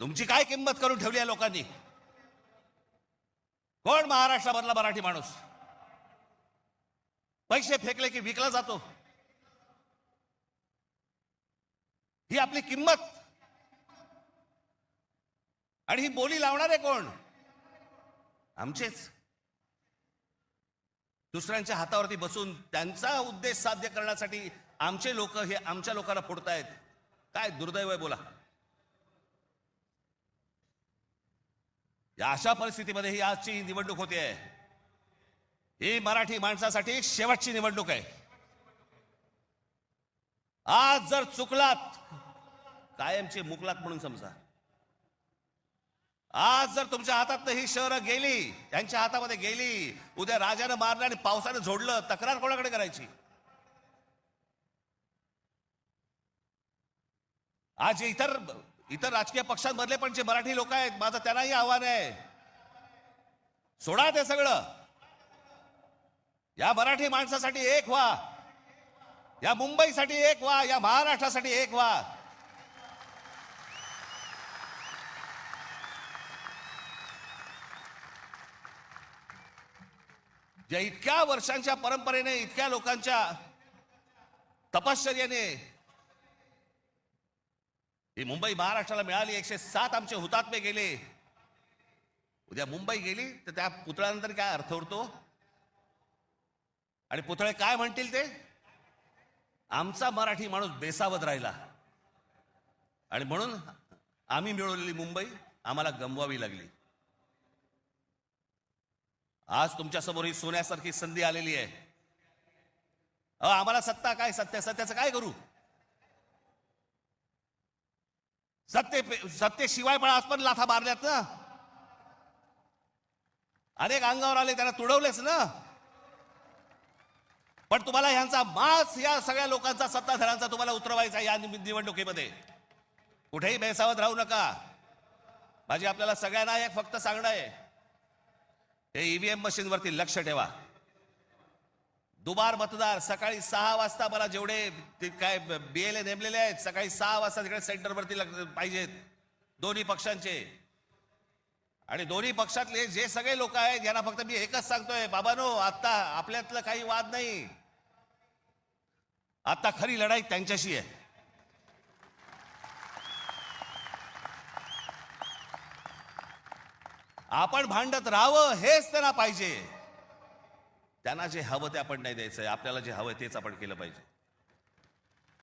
तुमची काय किंमत करून ठेवली आहे लोकांनी? कोण महाराष्ट्रामधला मराठी माणूस पैसे फेकले की विकला जातो? ही आपली किंमत. आणि ही बोली लावणारे कोण? आमचेच. दुसऱ्यांच्या हातावरती बसून त्यांचा उद्देश साध्य करण्यासाठी आमचे लोक हे आमच्या लोकांना फोडतायत. काय दुर्दैव आहे बोला. या अशा परिस्थितीमध्ये ही आजची निवडणूक होते आहे. ही मराठी माणसासाठी शेवटची निवडणूक आहे. आज जर चुकलात कायमची मुकलात म्हणून समजा. आज जर तुमच्या हातात ही शहरं गेली, त्यांच्या हातामध्ये गेली, उद्या राजानं मारलं आणि पावसानं झोडलं, तक्रार कोणाकडे करायची? आज इतर राजकीय पक्षांमधले पण जे मराठी लोक आहेत, माझं त्यांनाही आव्हान आहे, सोडा ते सगळं. या मराठी माणसासाठी एक व्हा, या मुंबईसाठी एक व्हा, या महाराष्ट्रासाठी एक व्हा. ज्या इतक्या वर्षांच्या परंपरेने, इतक्या लोकांच्या तपश्चर्याने ही मुंबई महाराष्ट्राला मिळाली. 107 आमचे हुतात्मे गेले. उद्या मुंबई गेली तर त्या पुतळ्यानंतर काय अर्थ उरतो? आणि पुतळे काय म्हणतील ते? आमचा मराठी माणूस बेसावध राहिला आणि म्हणून आम्ही मिळवलेली मुंबई आम्हाला गमवावी लागली. आज तुमच्या समोर ही सोन्यासारखी संधी आलेली आहे. आम्हाला सत्ता काय, सत्याचं काय करू? सत्तेशिवाय पण आज पण लाथा मारल्यात ना. अनेक अंगावर आले, त्यांना तुडवलेच ना. पण तुम्हाला ह्यांचा मास, या सगळ्या लोकांचा, सत्ताधाऱ्यांचा तुम्हाला उतरवायचा या निवडणुकीमध्ये. कुठेही बेसावध राहू नका. माझी आपल्याला सगळ्यांना एक फक्त सांगणं आहे, हे ईव्हीएम मशीनवरती लक्ष ठेवा. दुबार मतदार सकाळी 6 वाजता, मला जेवढे काय BLA नेमलेले आहेत, सकाळी 6 वाजता तिकडे सेंटरवरती पाहिजेत दोन्ही पक्षांचे. आणि दोन्ही पक्षातले जे सगळे लोक आहेत यांना फक्त मी एकच सांगतोय, बाबांनो, आता आपल्यातलं काही वाद नाही. आता खरी लढाई त्यांच्याशी आहे. आपण भांडत राहावं हेच त्यांना पाहिजे. त्यांना जे हवं ते आपण नाही द्यायचंय. आपल्याला जे हवं तेच आपण केलं पाहिजे.